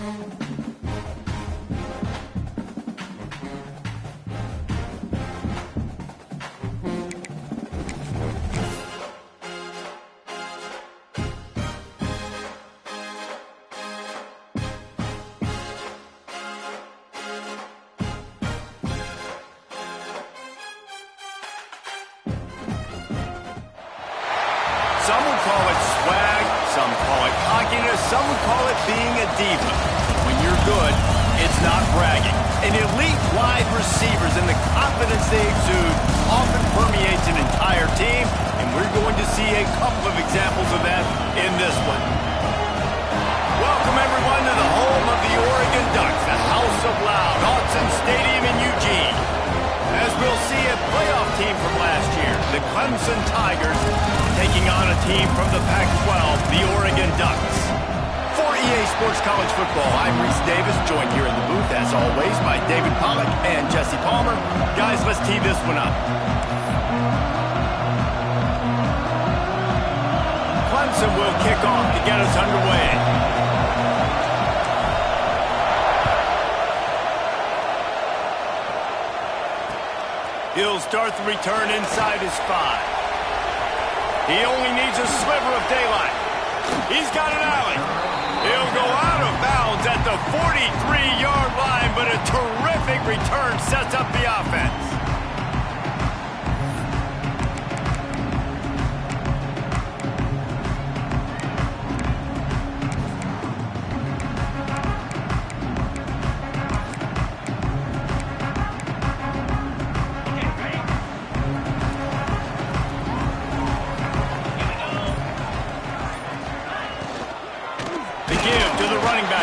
Some would call it swag, some call it cockiness, some would call it being a diva. When you're good, it's not bragging. An elite wide receivers and the confidence they exude often permeates an entire team, and we're going to see a couple of examples of that in this one. Welcome, everyone, to the home of the Oregon Ducks, the House of Loud, Autzen Stadium in Eugene. As we'll see a playoff team from last year, the Clemson Tigers, taking on a team from the Pac-12, the Oregon Ducks. For EA Sports College Football, I'm Reese Davis, joined here in the booth, as always, by David Pollack and Jesse Palmer. Guys, let's tee this one up. Clemson will kick off to get us underway. He'll start the return inside his 5. He only needs a sliver of daylight. He's got an alley. He'll go out of bounds at the 43-yard line, but a terrific return sets up the offense.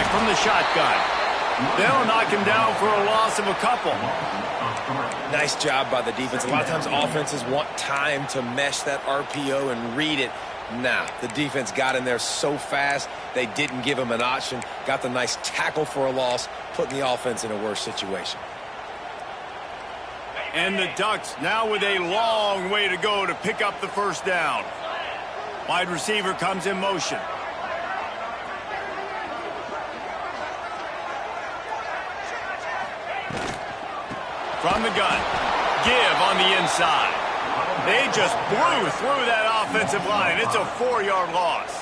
From the shotgun. They'll knock him down for a loss of a couple. Nice job by the defense. A lot of times offenses want time to mesh that RPO and read it. Nah, the defense got in there so fast, they didn't give him an option. Got the nice tackle for a loss, putting the offense in a worse situation. And the Ducks now with a long way to go to pick up the first down. Wide receiver comes in motion. From the gun, give on the inside. They just blew through that offensive line. It's a 4-yard loss.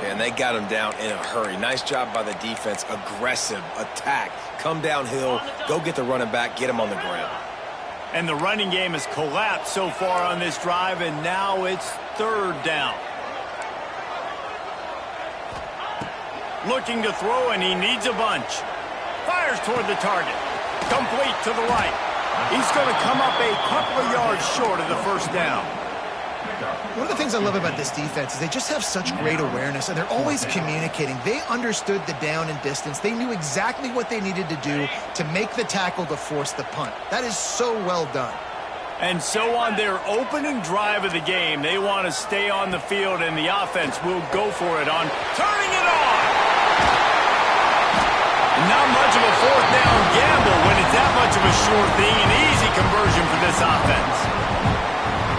And they got him down in a hurry. Nice job by the defense. Aggressive attack. Come downhill, go get the running back, get him on the ground. And the running game has collapsed so far on this drive, and now it's 3rd down. Looking to throw, and he needs a bunch. Fires toward the target. Complete to the right. He's going to come up a couple of yards short of the first down. One of the things I love about this defense is they just have such great awareness, and they're always communicating. They understood the down and distance. They knew exactly what they needed to do to make the tackle to force the punt. That is so well done. And so on their opening drive of the game, they want to stay on the field, and the offense will go for it on turning it on. Not much of a 4th down gamble when it's that much of a sure thing. An easy conversion for this offense.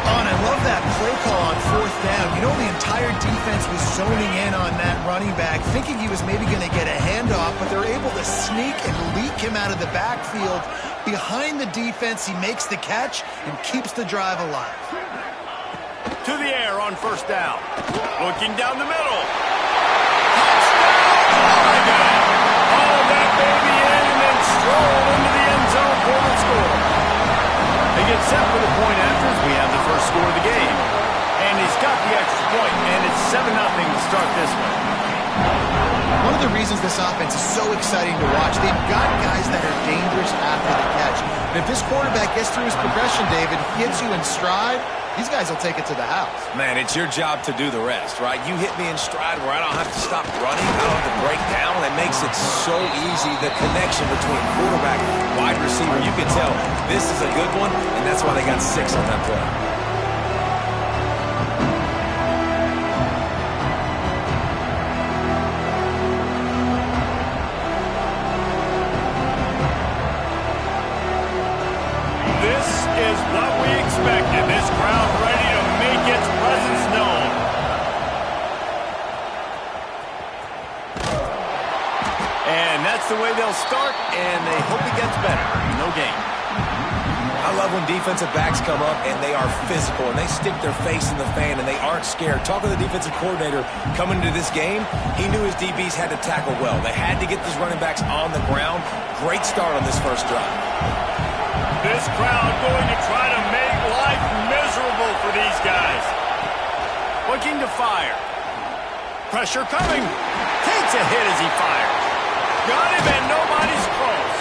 Oh, and I love that play call on 4th down. You know, the entire defense was zoning in on that running back, thinking he was maybe going to get a handoff, but they're able to sneak and leak him out of the backfield. Behind the defense, he makes the catch and keeps the drive alive. To the air on 1st down. Looking down the middle. Touchdown, Oregon! All that baby in and then stroll into the end zone for the score. They get set for the point after as we have the first score of the game. And he's got the extra point, and it's 7-0 to start this one. One of the reasons this offense is so exciting to watch, they've got guys that are dangerous after the catch. And if this quarterback gets through his progression, David, hits you in stride, these guys will take it to the house. Man, it's your job to do the rest, right? You hit me in stride where I don't have to stop running, I don't have to break down. It makes it so easy, the connection between quarterback and wide receiver. You can tell this is a good one, and that's why they got 6 on that play. This is what we expected. This crowd ready to make its presence known. the way they'll start, and they hope it gets better. No gain. I love when defensive backs come up and they are physical and they stick their face in the fan and they aren't scared. Talking to the defensive coordinator coming into this game, he knew his DBs had to tackle well. They had to get these running backs on the ground. Great start on this first drive. This crowd going to try to make life miserable for these guys. Looking to fire. Pressure coming. Takes a hit as he fires. Got him and nobody's close.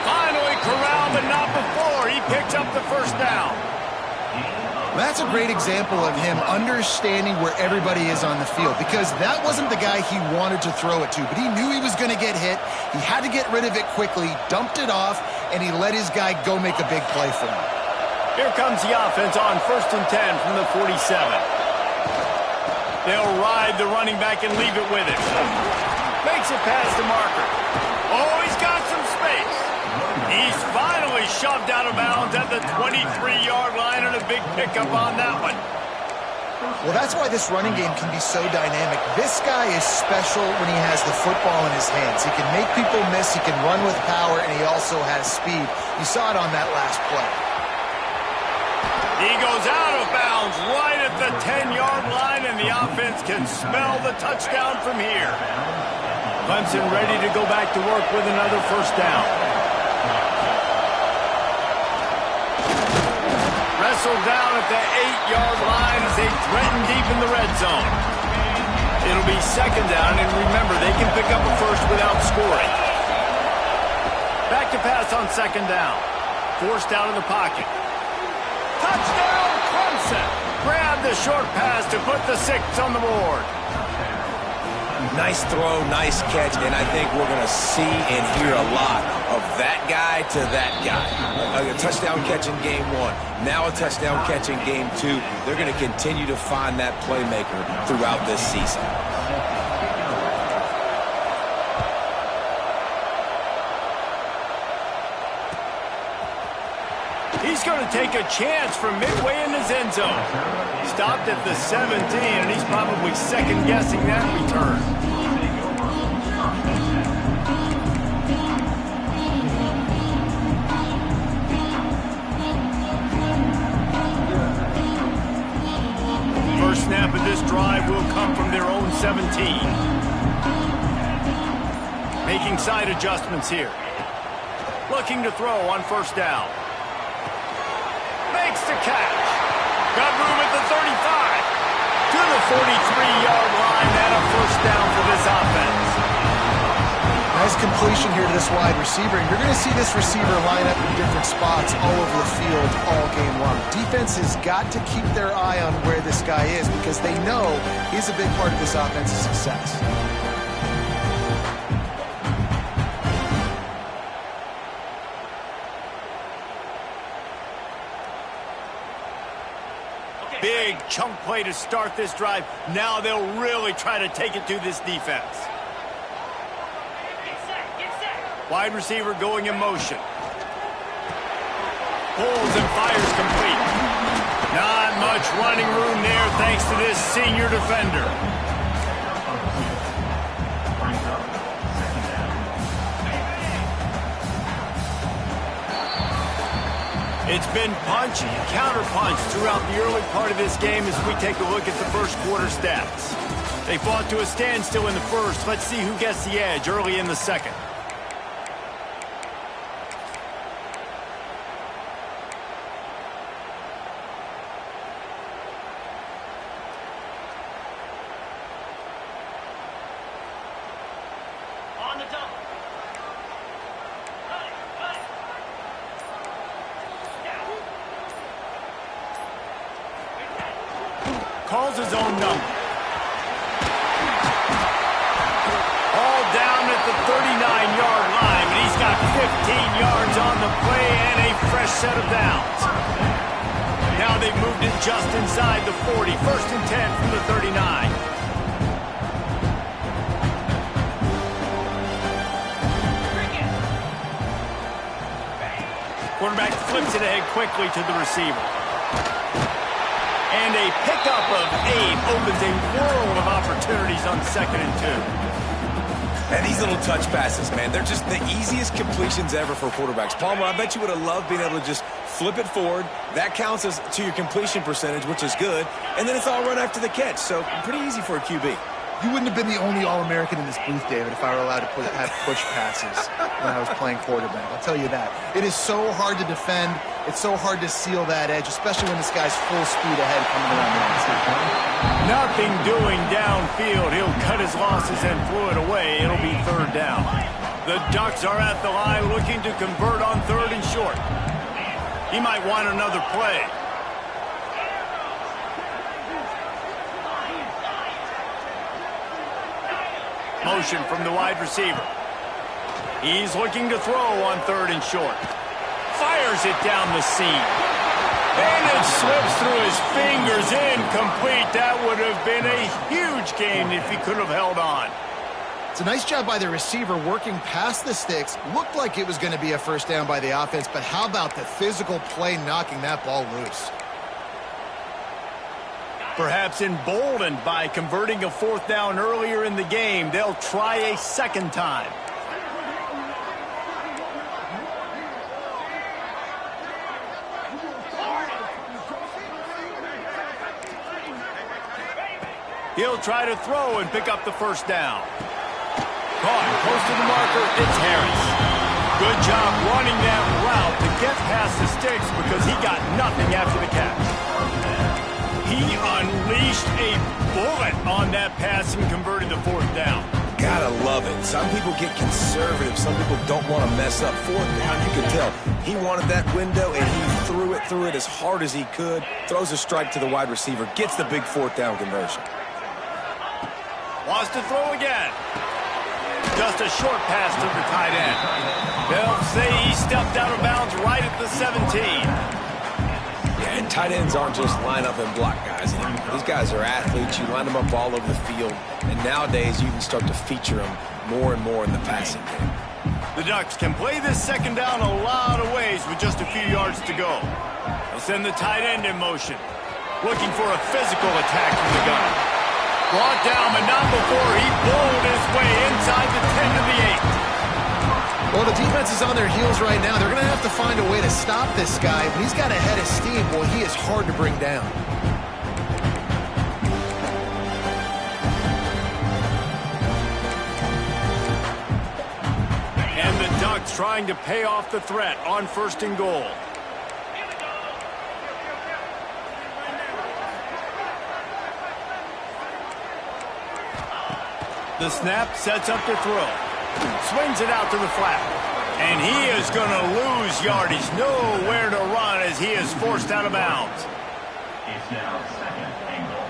Finally corralled, but not before. He picks up the first down. That's a great example of him understanding where everybody is on the field, because that wasn't the guy he wanted to throw it to, but he knew he was going to get hit. He had to get rid of it quickly, dumped it off, and he let his guy go make a big play for him. Here comes the offense on 1st and 10 from the 47. They'll ride the running back and leave it with him. Makes it past the marker. Oh, he's got some space. He's finally shoved out of bounds at the 23-yard line, and a big pickup on that one. Well, that's why this running game can be so dynamic. This guy is special when he has the football in his hands. He can make people miss, he can run with power, and he also has speed. You saw it on that last play. He goes out of bounds right at the 10-yard line, and the offense can smell the touchdown from here. Clemson ready to go back to work with another first down. Wrestled down at the 8-yard line as they threaten deep in the red zone. It'll be second down, and remember, they can pick up a first without scoring. Back to pass on second down. Forced out of the pocket. Touchdown, Clemson! Grab the short pass to put the 6 on the board. Nice throw, nice catch, and I think we're going to see and hear a lot of that guy to that guy. A touchdown catch in game 1, now a touchdown catch in game 2. They're going to continue to find that playmaker throughout this season. He's going to take a chance from midway in his end zone. Stopped at the 17, and he's probably second-guessing that return. First snap of this drive will come from their own 17. Making side adjustments here. Looking to throw on first down. Makes the catch. Got room at the 35. To the 43-yard line, and a first down for this offense. Nice completion here to this wide receiver. You're going to see this receiver line up in different spots all over the field all game long. Defense has got to keep their eye on where this guy is, because they know he's a big part of this offense's success. Big chunk play to start this drive. Now they'll really try to take it to this defense. Wide receiver going in motion. Pulls and fires complete. Not much running room there thanks to this senior defender. It's been punch and counter-punch throughout the early part of this game as we take a look at the first quarter stats. They fought to a standstill in the first. Let's see who gets the edge early in the second. On the double. Calls his own number. All down at the 39-yard line, but he's got 15 yards on the play and a fresh set of downs. Now they've moved it just inside the 40. 1st and 10 from the 39. Quarterback flips it ahead quickly to the receiver. And a pickup of 8 opens a world of opportunities on 2nd and 2. And these little touch passes, man, they're just the easiest completions ever for quarterbacks. Palmer, I bet you would have loved being able to just flip it forward. That counts as to your completion percentage, which is good. And then it's all run after the catch. So pretty easy for a QB. You wouldn't have been the only All-American in this booth, David, if I were allowed to have push passes when I was playing quarterback. I'll tell you that. It is so hard to defend. It's so hard to seal that edge, especially when this guy's full speed ahead coming around the outside. Nothing doing downfield. He'll cut his losses and throw it away. It'll be third down. The Ducks are at the line looking to convert on third and short. He might want another play. Motion from the wide receiver. He's looking to throw on third and short. Fires it down the seam. And it slips through his fingers, incomplete. That would have been a huge gain if he could have held on. It's a nice job by the receiver working past the sticks. Looked like it was going to be a first down by the offense, but how about the physical play knocking that ball loose? Perhaps emboldened by converting a fourth down earlier in the game, they'll try a second time. He'll try to throw and pick up the first down. Caught close to the marker, it's Harris. Good job running that route to get past the sticks because he got nothing after the catch. He unleashed a bullet on that pass and converted the fourth down. Gotta love it. Some people get conservative. Some people don't want to mess up. Fourth down, you can tell. He wanted that window, and he threw it as hard as he could. Throws a strike to the wide receiver. Gets the big fourth down conversion. Wants to throw again. Just a short pass to the tight end. They'll say he stepped out of bounds right at the 17. And tight ends aren't just line up and block guys anymore. These guys are athletes. You line them up all over the field. And nowadays, you can start to feature them more and more in the passing game. The Ducks can play this second down a lot of ways with just a few yards to go. They'll send the tight end in motion, looking for a physical attack from the gun. Brought down, but not before he bowled his way inside the 10 to the 8. Well, the defense is on their heels right now. They're going to have to find a way to stop this guy. When he's got a head of steam, well, he is hard to bring down. And the Ducks trying to pay off the threat on first and goal. The snap sets up to throw. Swings it out to the flat. And he is going to lose yardage. Nowhere to run as he is forced out of bounds. It's now second and goal.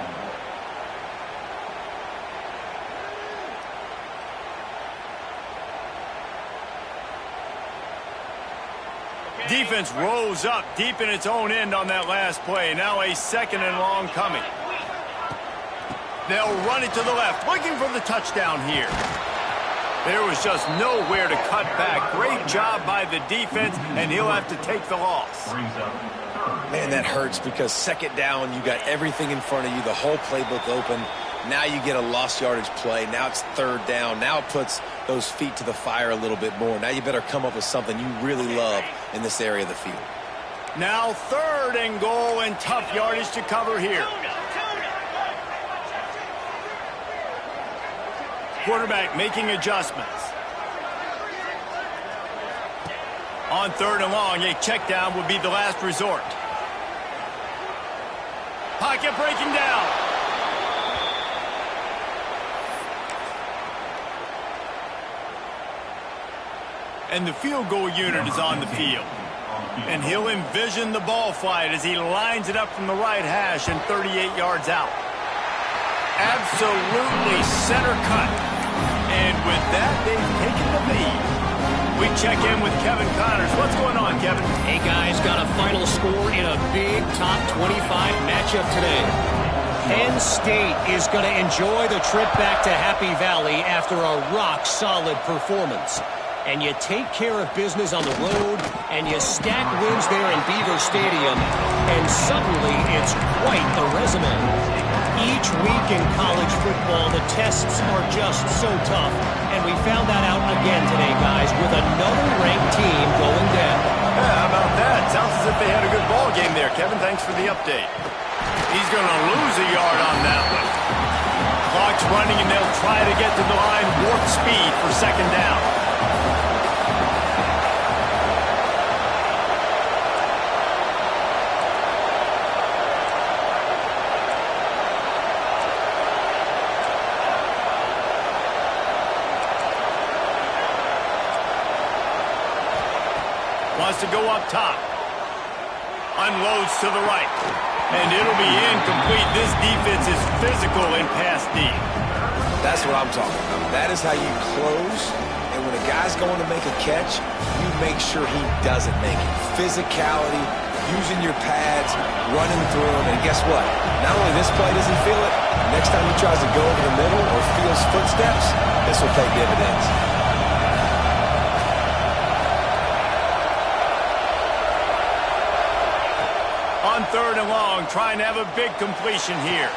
Defense rose up deep in its own end on that last play. Now a second and long coming. They'll run it to the left, looking for the touchdown here. There was just nowhere to cut back. Great job by the defense, and he'll have to take the loss. Man, that hurts because second down, you got everything in front of you, the whole playbook open. Now you get a lost yardage play. Now it's third down. Now it puts those feet to the fire a little bit more. Now you better come up with something you really love in this area of the field. Now third and goal and tough yardage to cover here. Quarterback making adjustments. On third and long, a check down would be the last resort. Pocket breaking down. And the field goal unit is on the field. And he'll envision the ball flight as he lines it up from the right hash and 38 yards out. Absolutely center cut. And with that, they've taken the lead. We check in with Kevin Connors. What's going on, Kevin? Hey, guys, got a final score in a big top 25 matchup today. Penn State is going to enjoy the trip back to Happy Valley after a rock-solid performance. And you take care of business on the road, and you stack wins there in Beaver Stadium, and suddenly it's quite a resume. Each week in college football, the tests are just so tough, and we found that out again today, guys, with another ranked team going down. Yeah, how about that? Sounds as if they had a good ball game there. Kevin, thanks for the update. He's going to lose a yard on that one. Clock's running, and they'll try to get to the line warp speed for second down. Wants to go up top. Unloads to the right. And it'll be incomplete. This defense is physical in pass D. That's what I'm talking about. That is how you close. And when a guy's going to make a catch, you make sure he doesn't make it. Physicality, using your pads, running through them. And guess what? Not only this play does he feel it, next time he tries to go over the middle or feels footsteps, this will pay dividends. On third and long, trying to have a big completion here.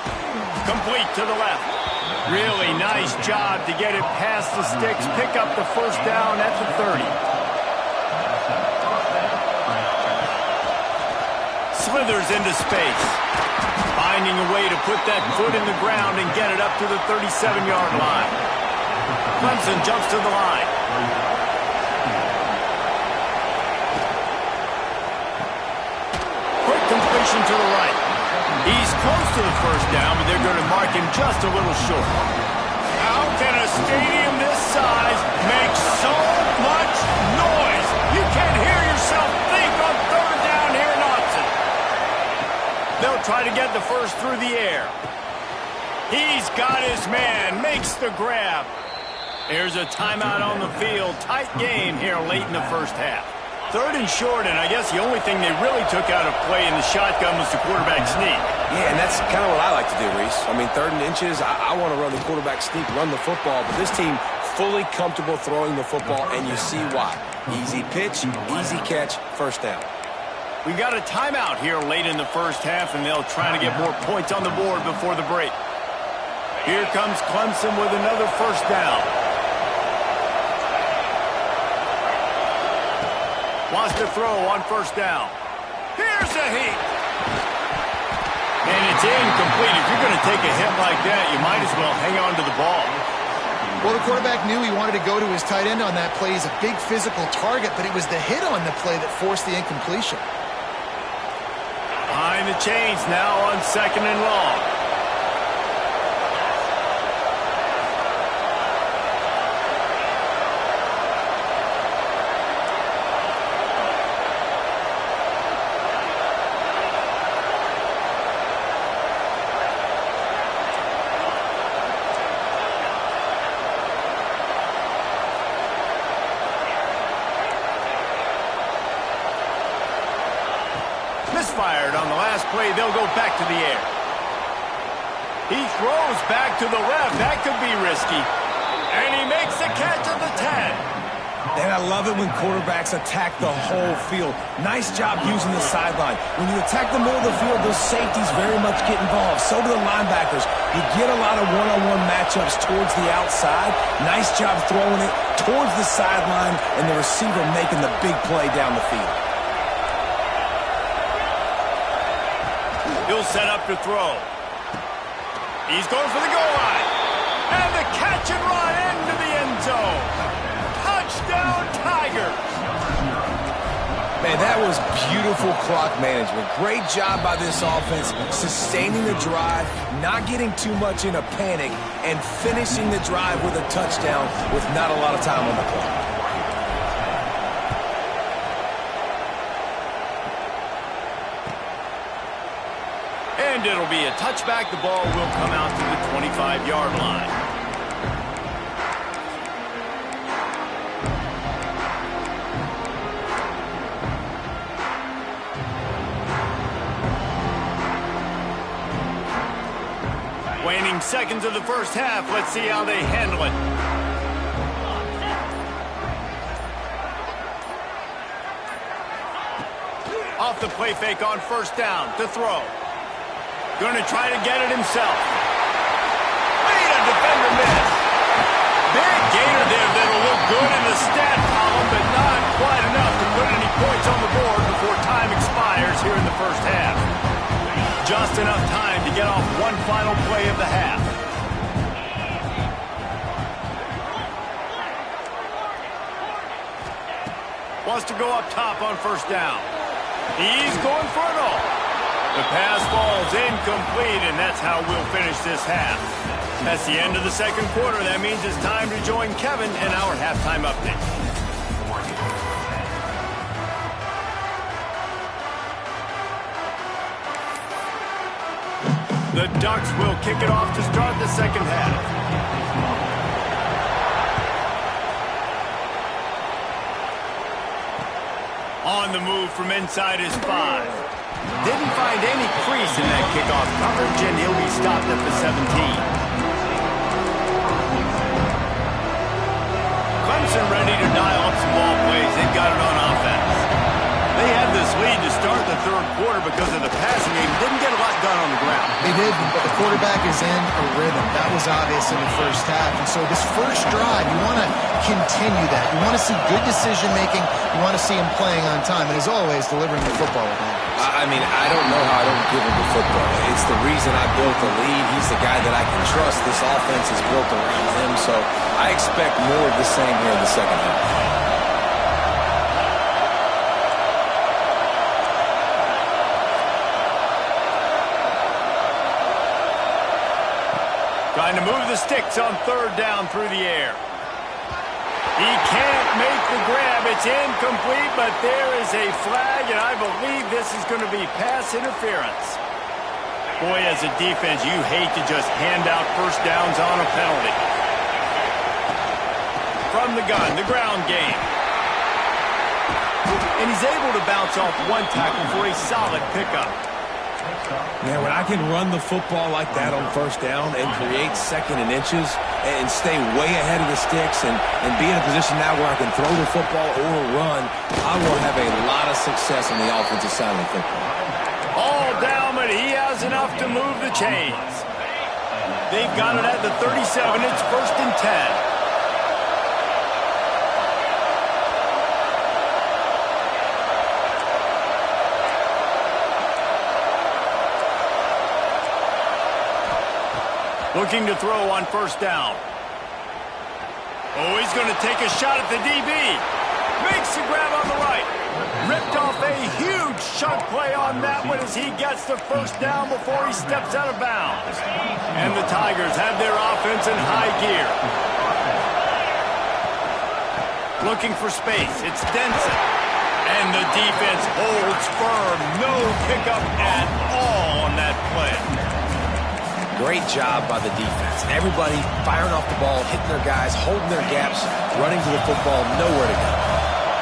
Complete to the left. Really nice job to get it past the sticks. Pick up the first down at the 30. Slithers into space. Finding a way to put that foot in the ground and get it up to the 37-yard line. Clemson jumps to the line. Completion to the right. He's close to the first down, but they're going to mark him just a little short. How can a stadium this size make so much noise? You can't hear yourself think on third down here in Austin. They'll try to get the first through the air. He's got his man, makes the grab. There's a timeout on the field. Tight game here late in the first half. Third and short, and I guess the only thing they really took out of play in the shotgun was the quarterback sneak. Yeah, and that's kind of what I like to do, Reese. I mean, third and inches, I want to run the quarterback sneak, run the football, but this team fully comfortable throwing the football, and you see why. Easy pitch, easy catch, first down. We got a timeout here late in the first half, and they'll try to get more points on the board before the break. Here comes Clemson with another first down. Wants to throw on first down. Here's the heat. And it's incomplete. If you're going to take a hit like that, you might as well hang on to the ball. Well, the quarterback knew he wanted to go to his tight end on that play. He's a big physical target, but it was the hit on the play that forced the incompletion. Behind the chains now on second and long. Misfired on the last play. They'll go back to the air. He throws back to the left. That could be risky. And he makes the catch at the 10. And I love it when quarterbacks attack the whole field. Nice job using the sideline. When you attack the middle of the field, those safeties very much get involved. So do the linebackers. You get a lot of one-on-one matchups towards the outside. Nice job throwing it towards the sideline and the receiver making the big play down the field. He'll set up to throw. He's going for the goal line. And the catch and run into the end zone. Touchdown, Tigers. Man, that was beautiful clock management. Great job by this offense, sustaining the drive, not getting too much in a panic, and finishing the drive with a touchdown with not a lot of time on the clock. And it'll be a touchback. The ball will come out to the 25-yard line. Waning seconds of the first half. Let's see how they handle it. Off the play fake on first down to throw. Going to try to get it himself. Made a defender miss. Big gainer there that'll look good in the stat column, but not quite enough to put any points on the board before time expires here in the first half. Just enough time to get off one final play of the half. Wants to go up top on first down. He's going for it all. The pass falls incomplete, and that's how we'll finish this half. That's the end of the second quarter. That means it's time to join Kevin in our halftime update. The Ducks will kick it off to start the second half. On the move from inside his 5. Didn't find any crease in that kickoff coverage, and he'll be stopped at the 17. Clemson ready to dial up some ball plays. They've got it on offense. They had this lead to start the third quarter because of the passing game. Didn't get a lot done on the ground. They did, but the quarterback is in a rhythm. That was obvious in the first half. And so this first drive, you want to continue that. You want to see good decision-making. You want to see him playing on time. And as always, delivering the football with him. I mean, I don't know how I don't give him the football. It's the reason I built the lead. He's the guy that I can trust. This offense is built around him, so I expect more of the same here in the second half. Trying to move the sticks on third down through the air. He can't make the grab. It's incomplete, but there is a flag, and I believe this is going to be pass interference. Boy, as a defense, you hate to just hand out first downs on a penalty. From the gun, the ground game. And he's able to bounce off one tackle for a solid pickup. Yeah, when I can run the football like that on first down and create second and inches and stay way ahead of the sticks and be in a position now where I can throw the football or run, I will have a lot of success on the offensive side of the football. All down, but he has enough to move the chains. They've got it at the 37. It's 1st and 10. Looking to throw on first down. Oh, he's going to take a shot at the DB. Makes the grab on the right. Ripped off a huge chunk play on that one as he gets the first down before he steps out of bounds. And the Tigers have their offense in high gear. Looking for space. It's Denson. And the defense holds firm. No pickup at all on that play. Great job by the defense. Everybody firing off the ball, hitting their guys, holding their gaps, running to the football, nowhere to go.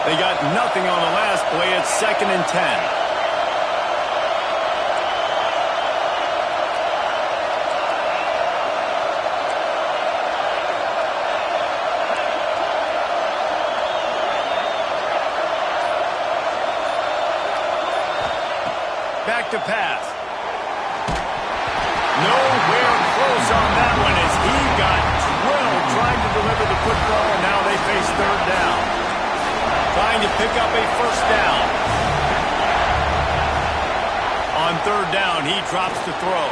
They got nothing on the last play. It's 2nd and 10. Back to pass. Nowhere close on that one as he got drilled trying to deliver the football, and now they face third down. Trying to pick up a first down. On third down, he drops to throw.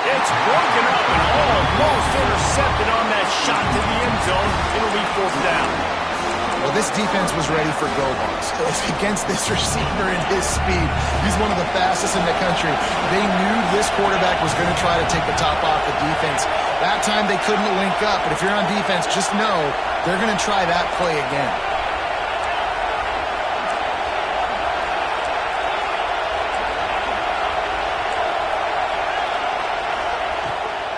It's broken up and almost intercepted on that shot to the end zone. It'll be 4th down. Well, this defense was ready for go-balls. Against this receiver and his speed, he's one of the fastest in the country. They knew this quarterback was going to try to take the top off the defense. That time they couldn't link up, but if you're on defense, just know they're going to try that play again.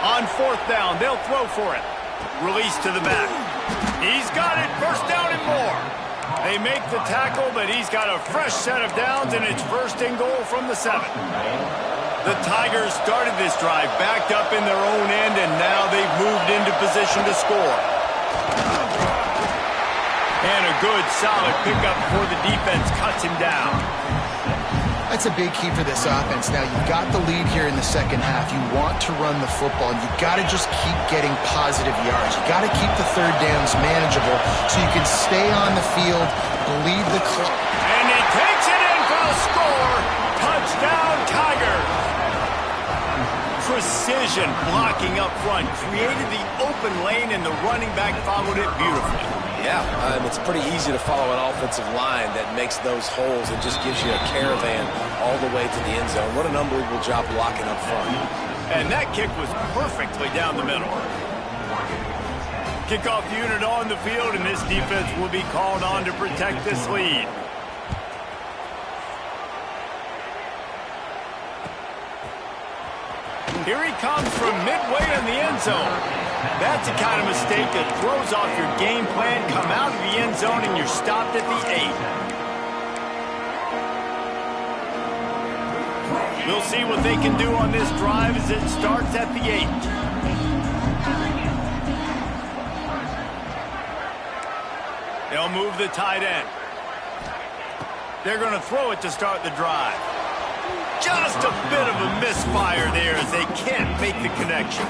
On 4th down, they'll throw for it. Release to the back. He's got it. First down and more. They make the tackle, but he's got a fresh set of downs, and it's 1st and goal from the 7. The Tigers started this drive backed up in their own end, and now they've moved into position to score. And a good, solid pickup before the defense cuts him down. That's a big key for this offense. Now, you've got the lead here in the second half. You want to run the football. You got to just keep getting positive yards. You got to keep the third downs manageable so you can stay on the field, lead the clock. And he takes it in for the score. Touchdown, Tigers. Precision blocking up front created the open lane, and the running back followed it beautifully. Yeah, it's pretty easy to follow an offensive line that makes those holes and just gives you a caravan all the way to the end zone. What an unbelievable job blocking up front. And that kick was perfectly down the middle. Kickoff unit on the field, and this defense will be called on to protect this lead. Here he comes from midway in the end zone. That's the kind of mistake that throws off your game plan. Come out of the end zone and you're stopped at the 8. We'll see what they can do on this drive as it starts at the 8. They'll move the tight end. They're going to throw it to start the drive. Just a bit of a misfire there as they can't make the connection.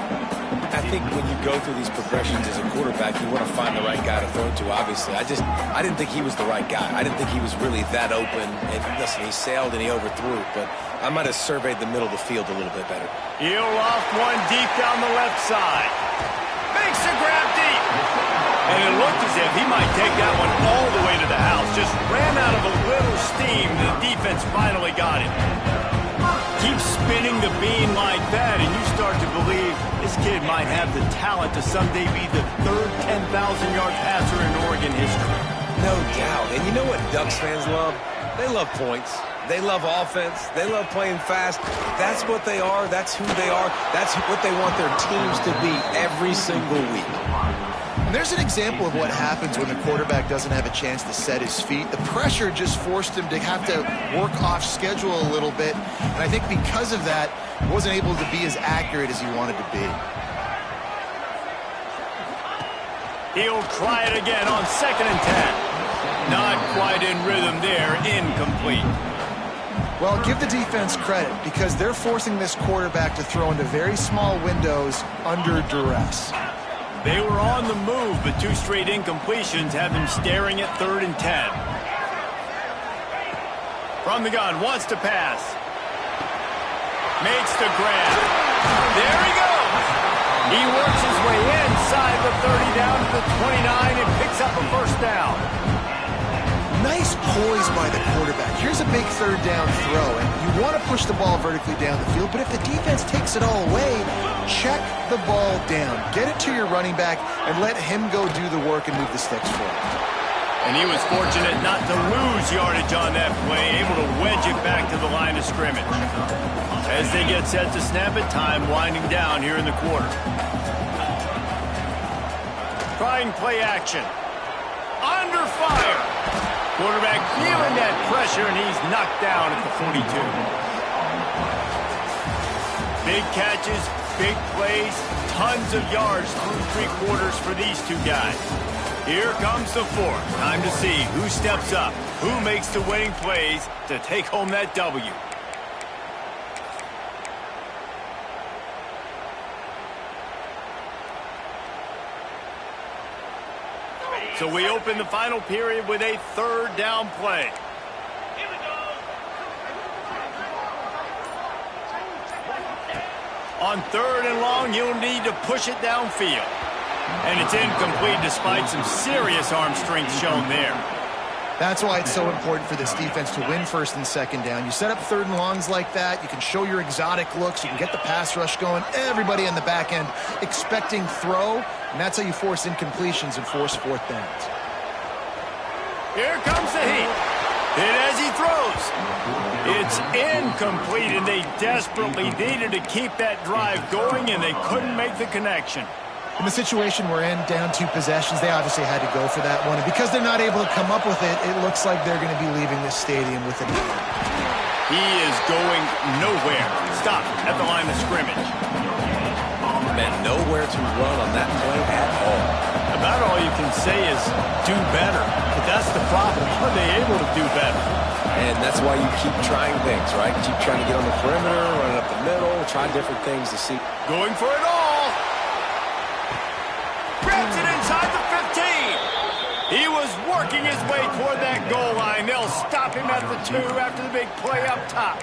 I think when you go through these progressions as a quarterback, you want to find the right guy to throw to, obviously. I didn't think he was the right guy. I didn't think he was really that open. And listen, he sailed and he overthrew, but I might have surveyed the middle of the field a little bit better. He'll off one deep down the left side. Makes the grab deep. And it looked as if he might take that one all the way to the house. Just ran out of a little steam. The defense finally got him. Keep spinning the bean like that, and you start to believe this kid might have the talent to someday be the third 10,000-yard passer in Oregon history. No doubt. And you know what Ducks fans love? They love points. They love offense. They love playing fast. That's what they are. That's who they are. That's what they want their teams to be every single week. And there's an example of what happens when the quarterback doesn't have a chance to set his feet. The pressure just forced him to have to work off schedule a little bit. And I think because of that, he wasn't able to be as accurate as he wanted to be. He'll try it again on 2nd and 10. Not quite in rhythm there. Incomplete. Well, give the defense credit because they're forcing this quarterback to throw into very small windows under duress. They were on the move, but 2 straight incompletions have them staring at 3rd and 10. From the gun, wants to pass. Makes the grab. There he goes. He works his way inside the 30 down to the 29 and picks up a first down. Nice poise by the quarterback. Here's a big 3rd down throw, and you want to push the ball vertically down the field, but if the defense takes it all away, check the ball down. Get it to your running back and let him go do the work and move the sticks for him. And he was fortunate not to lose yardage on that play, able to wedge it back to the line of scrimmage. As they get set to snap it, time winding down here in the quarter. Trying play action. Under fire. Quarterback feeling that pressure, and he's knocked down at the 42. Big catches, big plays, tons of yards through 3 quarters for these 2 guys. Here comes the 4th. Time to see who steps up, who makes the winning plays to take home that W. So we open the final period with a 3rd down play. On 3rd and long, you'll need to push it downfield. And it's incomplete despite some serious arm strength shown there. That's why it's so important for this defense to win 1st and 2nd down. You set up 3rd and longs like that, you can show your exotic looks, you can get the pass rush going, everybody on the back end expecting throw, and that's how you force incompletions and force 4th downs. Here comes the heat. And as he throws, it's incomplete, and they desperately needed to keep that drive going, and they couldn't make the connection. In the situation we're in, down 2 possessions, they obviously had to go for that one. And because they're not able to come up with it, it looks like they're going to be leaving this stadium with an E. He is going nowhere. Stop at the line of scrimmage. And nowhere to run on that play at all. About all you can say is do better. But that's the problem. Are they able to do better? And that's why you keep trying things, right? Keep trying to get on the perimeter, running up the middle, try different things to see. Going for it all. Grabs it inside the 15. He was working his way toward that goal line. They'll stop him at the 2 after the big play up top.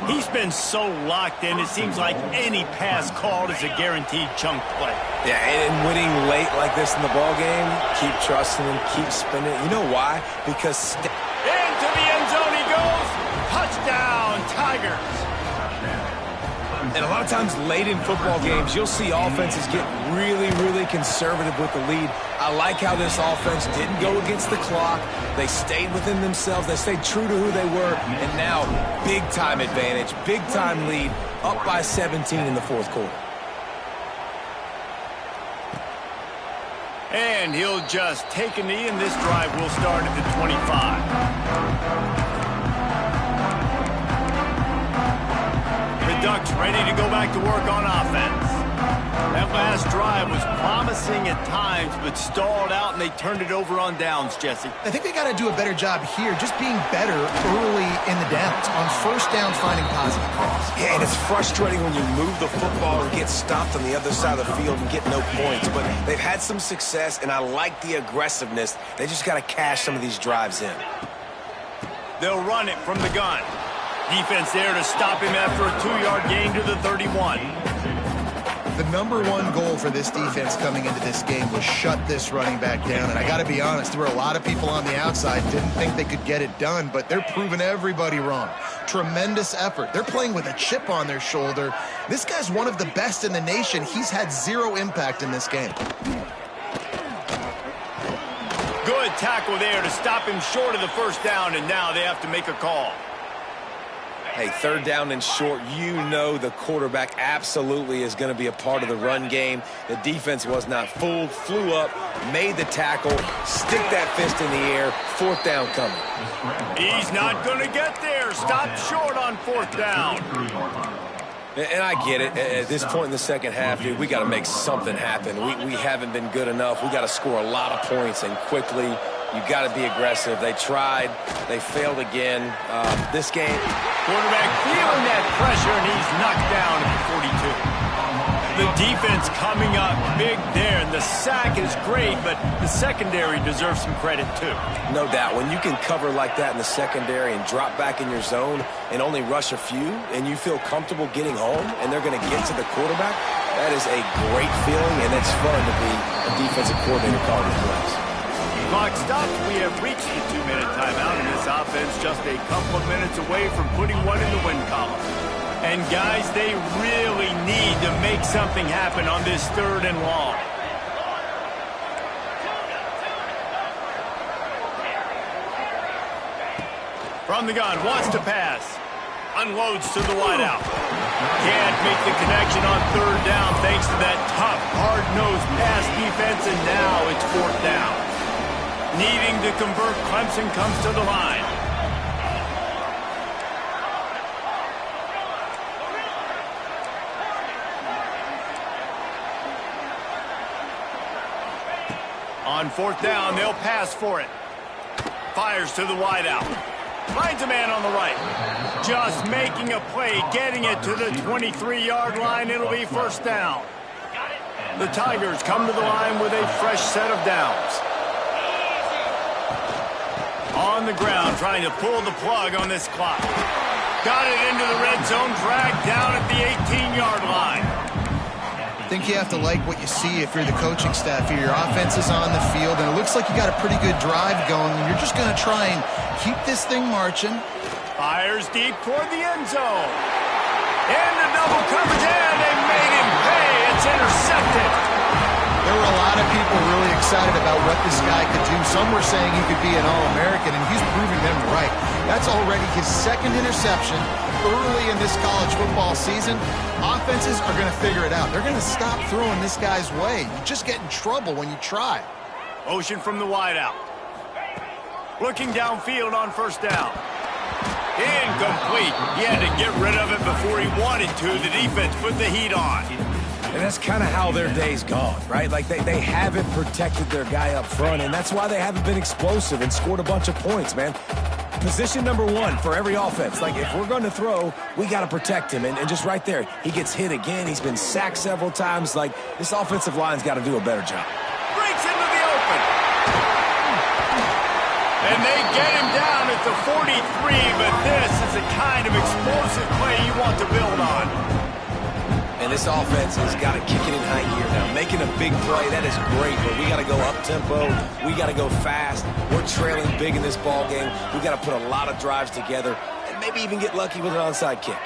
He's been so locked in, it seems like any pass called is a guaranteed chunk play. Yeah, and winning late like this in the ball game, keep trusting him, keep spinning. You know why? Because into the end zone he goes. Touchdown, Tigers. and a lot of times late in football games, you'll see offenses get really, really conservative with the lead. I like how this offense didn't go against the clock. They stayed within themselves. They stayed true to who they were. And now, big-time advantage, big-time lead, up by 17 in the fourth quarter. And he'll just take a knee, and this drive will start at the 25. The Ducks ready to go back to work on offense. That last drive was promising at times, but stalled out, and they turned it over on downs, Jesse. I think they got to do a better job here, just being better early in the downs. On first down, finding positive calls. Yeah, and it's frustrating when you move the football and get stopped on the other side of the field and get no points. But they've had some success, and I like the aggressiveness. They just got to cash some of these drives in. They'll run it from the gun. Defense there to stop him after a 2-yard gain to the 31. The #1 goal for this defense coming into this game was shut this running back down. And I got to be honest, there were a lot of people on the outside didn't think they could get it done, but they're proving everybody wrong. Tremendous effort. They're playing with a chip on their shoulder. This guy's one of the best in the nation. He's had zero impact in this game. Good tackle there to stop him short of the first down, and now they have to make a call. Hey, third down and short, you know the quarterback absolutely is going to be a part of the run game. The defense was not fooled, flew up, made the tackle, stick that fist in the air, fourth down coming. He's not going to get there. Stop short on fourth down. And I get it. At this point in the second half, dude, we got to make something happen. We haven't been good enough. We got to score a lot of points and quickly. You got to be aggressive. They tried. They failed again. This game. Quarterback feeling that pressure, and he's knocked down at the 42. The defense coming up big there, and the sack is great, but the secondary deserves some credit too. No doubt. When you can cover like that in the secondary and drop back in your zone and only rush a few, and you feel comfortable getting home, and they're going to get to the quarterback, that is a great feeling, and it's fun to be a defensive coordinator calling the plays. Clock stops. We have reached the 2-minute timeout, and this offense just a couple of minutes away from putting one in the win column. And guys, they really need to make something happen on this 3rd and long. From the gun, wants to pass. Unloads to the wideout. Can't make the connection on 3rd down thanks to that tough, hard-nosed pass defense, and now it's 4th down. Needing to convert, Clemson comes to the line. On 4th down, they'll pass for it. Fires to the wideout. Finds a man on the right. Just making a play, getting it to the 23-yard line. It'll be 1st down. The Tigers come to the line with a fresh set of downs. On the ground, trying to pull the plug on this clock. Got it into the red zone, dragged down at the 18-yard line. I think you have to like what you see if you're the coaching staff here. Your offense is on the field, and it looks like you got a pretty good drive going. And you're just going to try and keep this thing marching. Fires deep toward the end zone. In the double coverage, and they made him pay. It's intercepted. There were a lot of people really excited about what this guy could do. Some were saying he could be an All-American, and he's proving them right. That's already his 2nd interception early in this college football season. Offenses are going to figure it out. They're going to stop throwing this guy's way. You just get in trouble when you try. Motion from the wideout. Looking downfield on 1st down. Incomplete. He had to get rid of it before he wanted to. The defense put the heat on. And that's kind of how their day's gone, right? Like they haven't protected their guy up front, and that's why they haven't been explosive and scored a bunch of points, man. position number one for every offense. Like, if we're going to throw, we got to protect him. And just right there, he gets hit again. He's been sacked several times. Like, this offensive line's got to do a better job. Breaks into the open. And they get him down at the 43, but this is the kind of explosive play you want to build on. And this offense has got to kick it in high gear now. Making a big play, that is great, but we got to go up-tempo. We got to go fast. We're trailing big in this ball game. We got to put a lot of drives together and maybe even get lucky with an onside kick.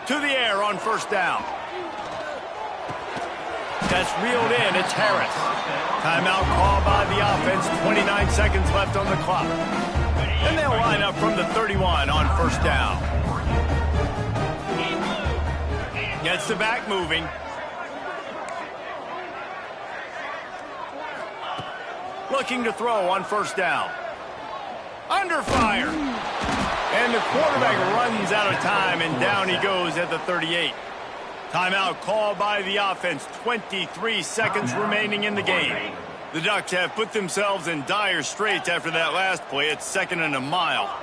To the air on first down. That's reeled in. It's Harris. Timeout called by the offense. 29 seconds left on the clock. And they'll line up from the 31 on first down. Gets the back moving. Looking to throw on first down. Under fire. And the quarterback runs out of time, and down he goes at the 38. Timeout called by the offense. 23 seconds remaining in the game. The Ducks have put themselves in dire straits after that last play. It's 2nd and a mile.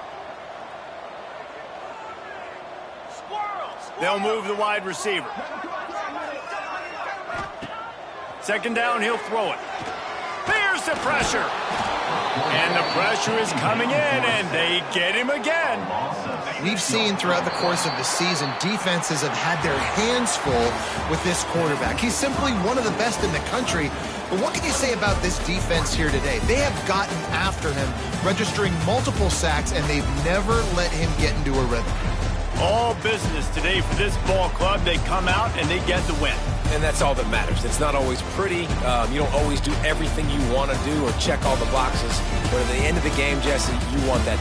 They'll move the wide receiver. 2nd down, he'll throw it. There's the pressure. And the pressure is coming in, and they get him again. We've seen throughout the course of the season, defenses have had their hands full with this quarterback. He's simply one of the best in the country. But what can you say about this defense here today? They have gotten after him, registering multiple sacks, and they've never let him get into a rhythm. All business today for this ball club. They come out and they get the win. And that's all that matters. It's not always pretty. You don't always do everything you want to do or check all the boxes. But at the end of the game, Jesse, you want that